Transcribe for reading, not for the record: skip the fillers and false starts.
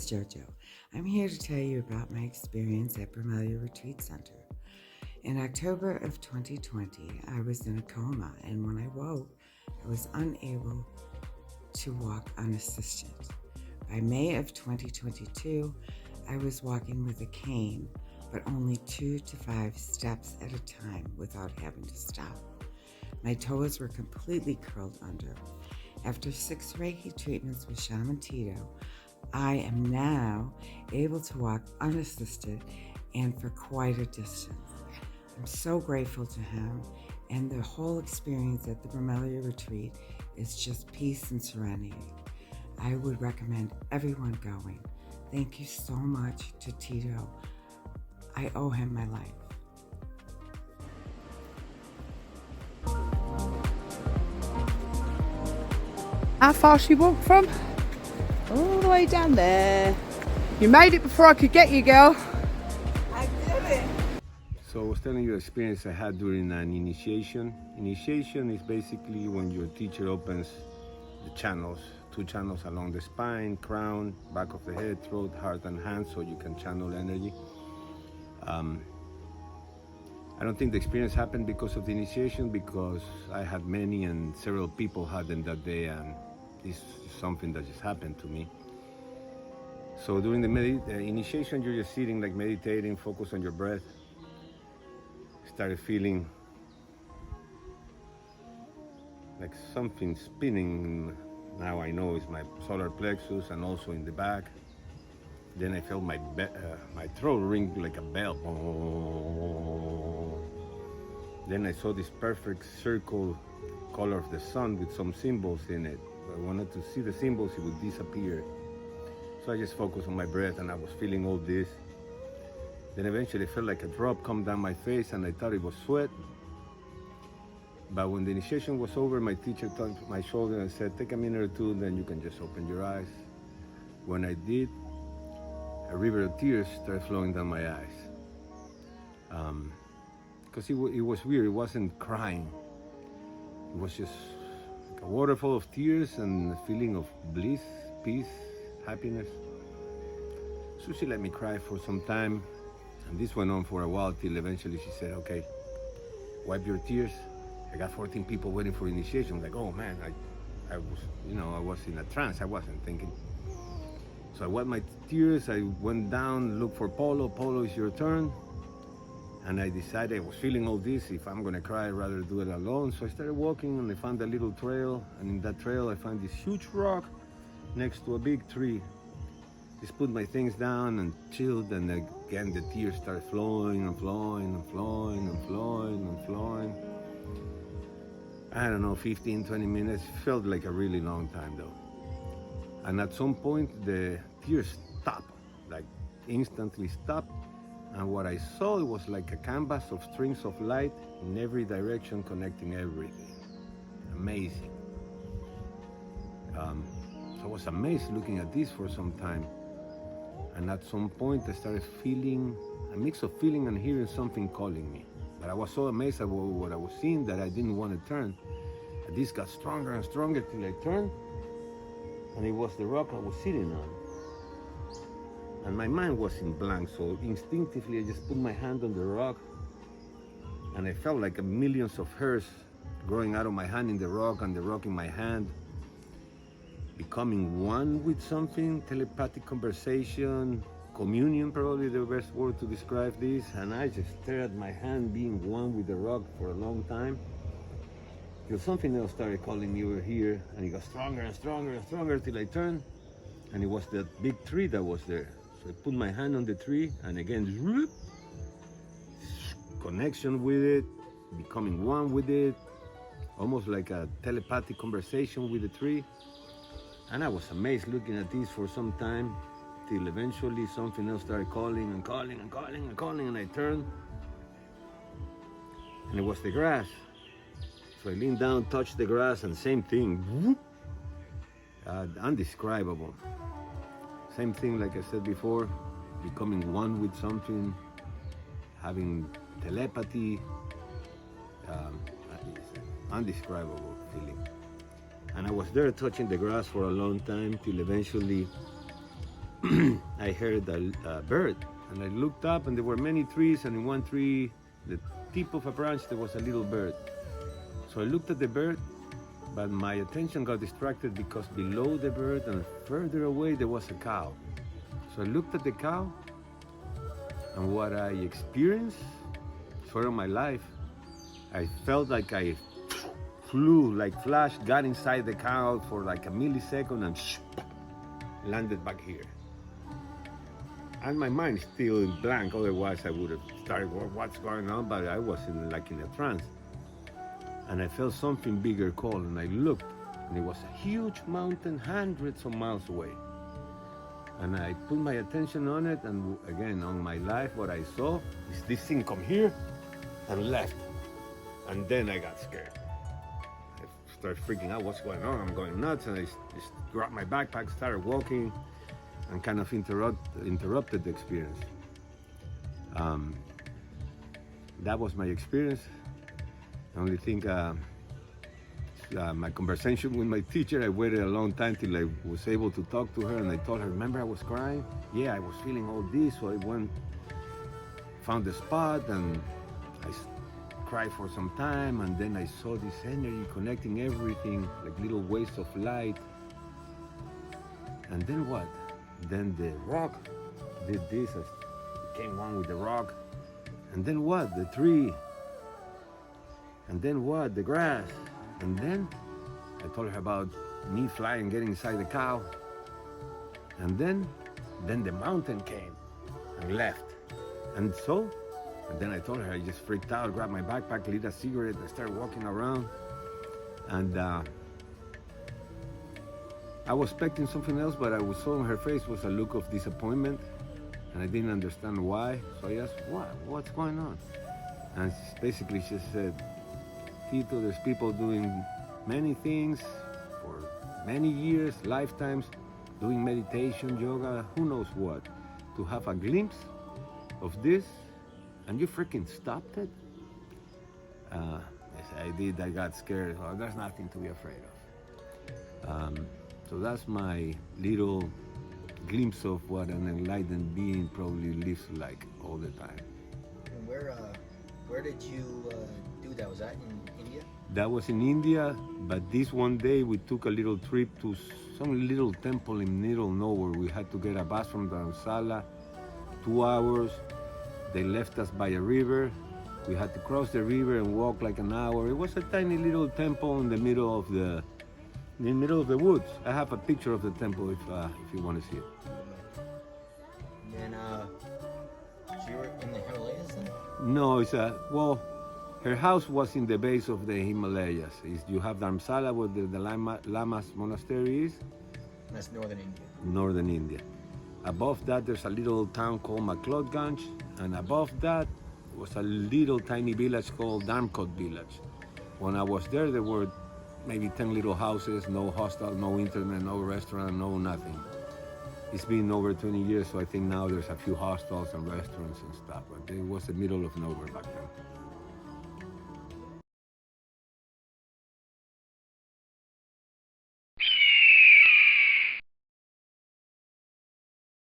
is JoJo. I'm here to tell you about my experience at Bromelia Retreat Center. In October of 2020, I was in a coma, and when I woke, I was unable to walk unassisted. By May of 2022, I was walking with a cane, but only 2 to 5 steps at a time without having to stop. My toes were completely curled under. After 6 Reiki treatments with Shaman Tito, I am now able to walk unassisted and for quite a distance. I'm so grateful to him, and the whole experience at the Bromelia retreat is just peace and serenity. I would recommend everyone going. Thank you so much to Tito. I owe him my life. How far she walked from? All the way down there. You made it before I could get you, girl. I did it. So I was telling you the experience I had during an initiation. Initiation is basically when your teacher opens the channels, 2 channels along the spine, crown, back of the head, throat, heart, and hands, so you can channel energy. I don't think the experience happened because of the initiation, because I had many and several people had them that day, and this is something that just happened to me. So during the initiation, you're just sitting, like meditating, focus on your breath. Started feeling like something spinning. Now I know it's my solar plexus and also in the back. Then I felt my throat ring like a bell. Then I saw this perfect circle color of the sun with some symbols in it. I wanted to see the symbols, it would disappear. So I just focused on my breath, and I was feeling all this. Then eventually I felt like a drop come down my face, and I thought it was sweat. But when the initiation was over, my teacher touched my shoulder and said, take a minute or 2, then you can just open your eyes. When I did, a river of tears started flowing down my eyes. Because it was weird, it wasn't crying. It was just like a waterfall of tears and a feeling of bliss, peace, happiness. So she let me cry for some time, and this went on for a while till eventually she said, okay, wipe your tears. I got 14 people waiting for initiation. I'm like, oh man, I was in a trance, I wasn't thinking. So I wiped my tears, I went down, looked for Polo. Polo, it's your turn. And I decided, I was feeling all this, if I'm gonna cry, I'd rather do it alone. So I started walking, and I found a little trail, and in that trail I found this huge rock next to a big tree. Just put my things down and chilled, and again the tears started flowing and flowing and flowing and flowing and flowing. I don't know, 15, 20 minutes, felt like a really long time though. And at some point the tears stopped, like instantly stopped. And what I saw, it was like a canvas of strings of light in every direction, connecting everything. Amazing. So I was amazed looking at this for some time. And at some point I started feeling a mix of feeling and hearing something calling me. But I was so amazed at what I was seeing that I didn't want to turn. And this got stronger and stronger till I turned. And it was the rock I was sitting on. And my mind was in blank, so instinctively I just put my hand on the rock, and I felt like millions of hairs growing out of my hand in the rock, and the rock in my hand, becoming one with something, telepathic conversation, communion, probably the best word to describe this. And I just stared at my hand being one with the rock for a long time, till something else started calling me over here, and it got stronger and stronger and stronger till I turned, and it was that big tree that was there. So I put my hand on the tree, and again, connection with it, becoming one with it, almost like a telepathic conversation with the tree. And I was amazed looking at this for some time, till eventually something else started calling and calling and calling and calling, and I turned, and it was the grass. So I leaned down, touched the grass, and same thing, undescribable. Same thing, like I said before, becoming one with something, having telepathy, undescribable feeling. And I was there touching the grass for a long time till eventually I heard a bird, and I looked up, and there were many trees, and in one tree, the tip of a branch, there was a little bird. So I looked at the bird, but my attention got distracted because below the bird and further away there was a cow. So I looked at the cow, and what I experienced for my life, I felt like I flew like flash, got inside the cow for like a millisecond and landed back here. And my mind still blank, otherwise I would have started, what's going on? But I was in a trance. And I felt something bigger call, and I looked, and it was a huge mountain hundreds of miles away. And I put my attention on it, and again, on my life, what I saw is this thing come here and left. And then I got scared. I started freaking out, what's going on? I'm going nuts, and I just grabbed my backpack, started walking, and kind of interrupted the experience. That was my experience. I only think my conversation with my teacher, I waited a long time till I was able to talk to her, and I told her, remember I was crying? Yeah, I was feeling all this, so I went, found the spot, and I cried for some time, and then I saw this energy connecting everything, like little waves of light. And then what? Then the rock did this, I became one with the rock. And then what? The tree. And then what? The grass. And then I told her about me flying, getting inside the cow. And then the mountain came and left. And then I told her, I just freaked out, grabbed my backpack, lit a cigarette, I started walking around. And I was expecting something else, but I saw on her face was a look of disappointment, and I didn't understand why. So I asked, what's going on? And basically she said, Tito, there's people doing many things for many years, lifetimes, doing meditation, yoga, who knows what, to have a glimpse of this, and you freaking stopped it? Yes, I did. I got scared. Oh, there's nothing to be afraid of. So that's my little glimpse of what an enlightened being probably lives like all the time. And where did you do that? Was that in India? That was in India, but this one day we took a little trip to some little temple in the middle of nowhere. We had to get a bus from Dharamsala, 2 hours. They left us by a river. We had to cross the river and walk like an hour. It was a tiny little temple in the middle of the woods. I have a picture of the temple if you want to see it. And then, so you were in the Himalayas then? No, her house was in the base of the Himalayas. You have Dharamsala, where the Lamas monastery is. That's northern India. Northern India. Above that, there's a little town called McLeodganj, and above that was a little tiny village called Dharmkot village. When I was there were maybe 10 little houses, no hostel, no internet, no restaurant, no nothing. It's been over 20 years, so I think now there's a few hostels and restaurants and stuff, but it was the middle of nowhere back then.